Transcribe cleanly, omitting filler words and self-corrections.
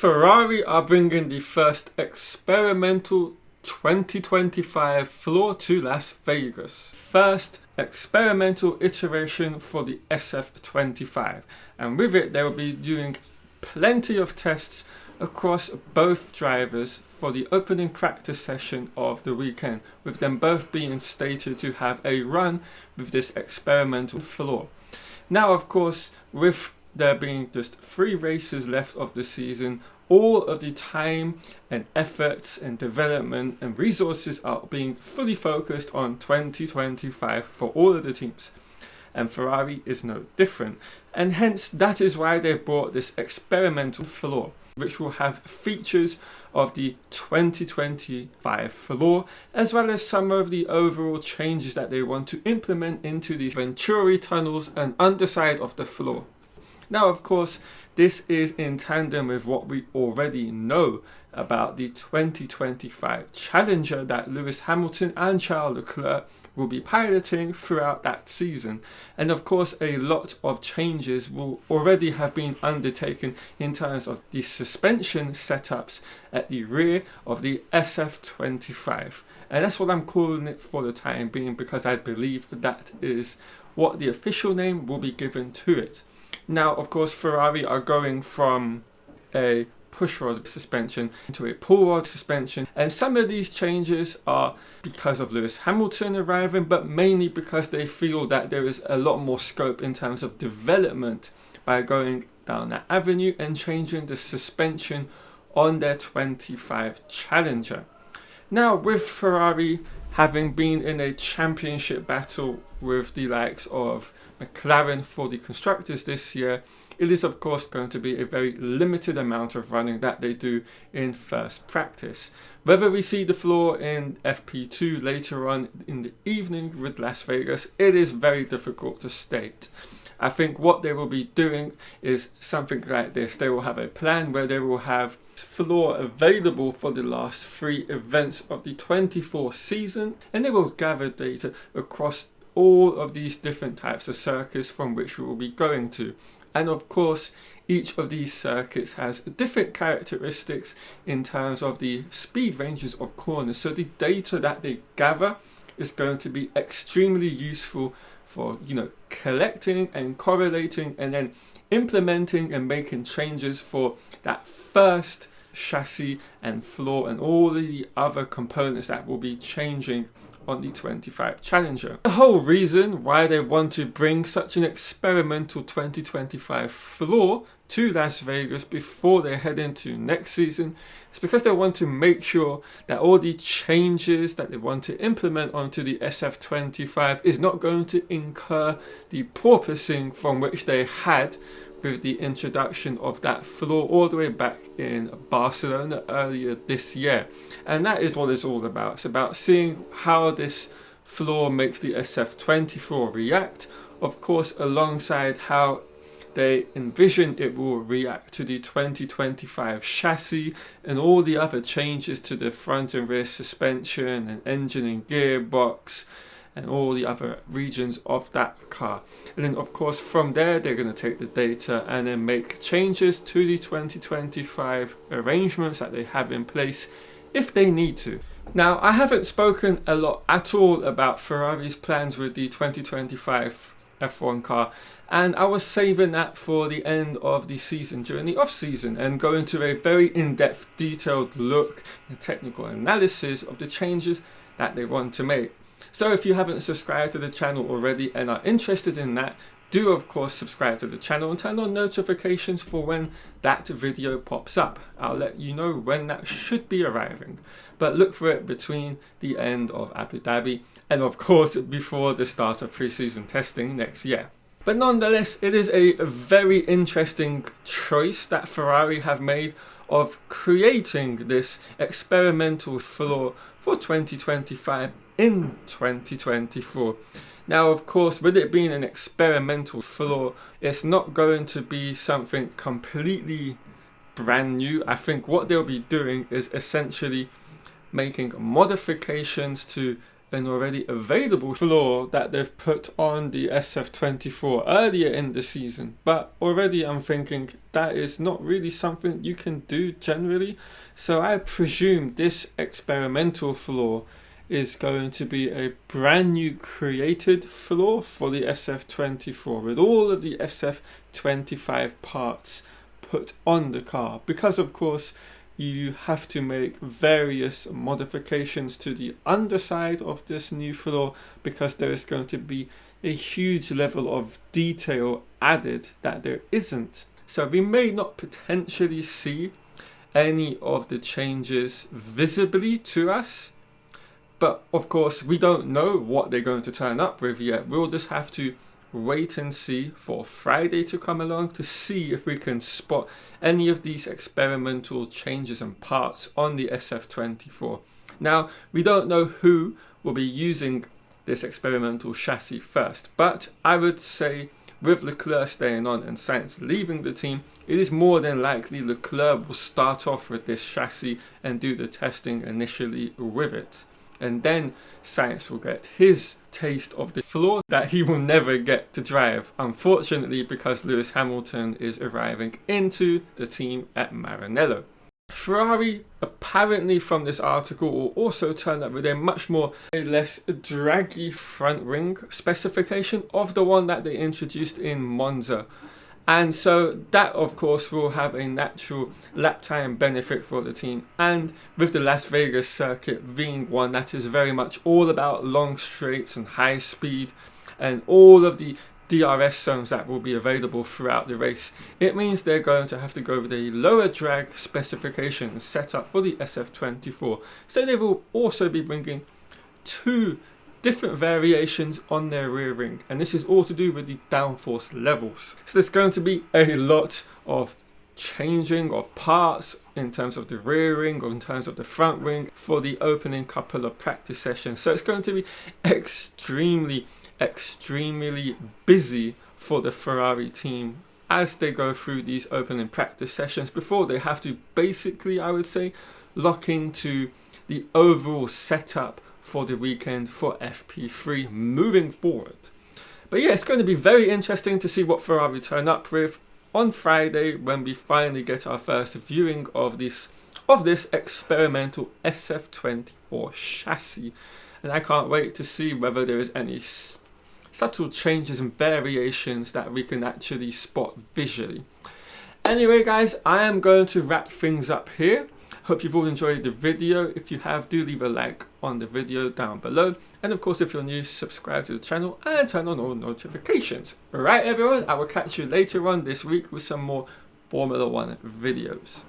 Ferrari are bringing the first experimental 2025 floor to Las Vegas. First experimental iteration for the SF-25, and with it they will be doing plenty of tests across both drivers for the opening practice session of the weekend, with them both being stated to have a run with this experimental floor. Now, of course, with there being just 3 races left of the season, all of the time and efforts and development and resources are being fully focused on 2025 for all of the teams. And Ferrari is no different. And hence, that is why they've brought this experimental floor, which will have features of the 2025 floor, as well as some of the overall changes that they want to implement into the Venturi tunnels and underside of the floor. Now, of course, this is in tandem with what we already know about the 2025 Challenger that Lewis Hamilton and Charles Leclerc will be piloting throughout that season. And of course, a lot of changes will already have been undertaken in terms of the suspension setups at the rear of the SF-25. And that's what I'm calling it for the time being, because I believe that is what the official name will be given to it. Now, of course, Ferrari are going from a pushrod suspension to a pull rod suspension, and some of these changes are because of Lewis Hamilton arriving, but mainly because they feel that there is a lot more scope in terms of development by going down that avenue and changing the suspension on their 25 Challenger. Now, with Ferrari having been in a championship battle with the likes of McLaren for the constructors this year, it is of course going to be a very limited amount of running that they do in first practice. Whether we see the floor in FP2 later on in the evening with Las Vegas, it is very difficult to state. I think what they will be doing is something like this. They will have a plan where they will have floor available for the last 3 events of the 24 season, and they will gather data across all of these different types of circuits from which we will be going to. And of course, each of these circuits has different characteristics in terms of the speed ranges of corners. So the data that they gather is going to be extremely useful for, collecting and correlating and then implementing and making changes for that first chassis and floor and all the other components that will be changing on the 25 Challenger. The whole reason why they want to bring such an experimental 2025 floor to Las Vegas before they head into next season is because they want to make sure that all the changes that they want to implement onto the SF-25 is not going to incur the porpoising from which they had with the introduction of that floor all the way back in Barcelona earlier this year. And that is what it's all about. It's about seeing how this floor makes the SF-24 react, of course, alongside how they envision it will react to the 2025 chassis and all the other changes to the front and rear suspension and engine and gearbox and all the other regions of that car. And then of course from there they're going to take the data and then make changes to the 2025 arrangements that they have in place if they need to. Now, I haven't spoken a lot at all about Ferrari's plans with the 2025 F1 car, and I was saving that for the end of the season during the off season and go into a very in-depth detailed look and technical analysis of the changes that they want to make. So if you haven't subscribed to the channel already and are interested in that, do of course subscribe to the channel and turn on notifications for when that video pops up. I'll let you know when that should be arriving, but look for it between the end of Abu Dhabi and of course before the start of pre-season testing next year. But nonetheless, it is a very interesting choice that Ferrari have made of creating this experimental floor for 2025 in 2024. Now, of course, with it being an experimental floor, it's not going to be something completely brand new. I think what they'll be doing is essentially making modifications to an already available flaw that they've put on the SF-24 earlier in the season. But already I'm thinking that is not really something you can do generally. So I presume this experimental flaw is going to be a brand new created flaw for the SF-24 with all of the SF-25 parts put on the car, because of course you have to make various modifications to the underside of this new floor, because there is going to be a huge level of detail added that there isn't. So we may not potentially see any of the changes visibly to us, but of course we don't know what they're going to turn up with yet. We'll just have to wait and see for Friday to come along to see if we can spot any of these experimental changes and parts on the SF-24. Now, we don't know who will be using this experimental chassis first, but I would say with Leclerc staying on and Sainz leaving the team, it is more than likely Leclerc will start off with this chassis and do the testing initially with it. And then Sainz will get his taste of the floor that he will never get to drive, unfortunately, because Lewis Hamilton is arriving into the team at Maranello. Ferrari, apparently from this article, will also turn up with a much more less draggy front wing specification of the one that they introduced in Monza. And so that of course will have a natural lap time benefit for the team, and with the Las Vegas circuit being one that is very much all about long straights and high speed and all of the DRS zones that will be available throughout the race, it means they're going to have to go with a lower drag specification setup for the SF-24. So they will also be bringing two different variations on their rear wing, and this is all to do with the downforce levels. So there's going to be a lot of changing of parts in terms of the rear wing or in terms of the front wing for the opening couple of practice sessions. So it's going to be extremely busy for the Ferrari team as they go through these opening practice sessions before they have to basically, I would say, lock into the overall setup for the weekend for FP3 moving forward. But yeah, it's going to be very interesting to see what Ferrari turn up with on Friday when we finally get our first viewing of this experimental SF-24 chassis. And I can't wait to see whether there is any subtle changes and variations that we can actually spot visually. Anyway guys, I am going to wrap things up here. Hope you've all enjoyed the video. If you have, do leave a like on the video down below. And of course, if you're new, subscribe to the channel and turn on all notifications. Alright everyone, I will catch you later on this week with some more Formula 1 videos.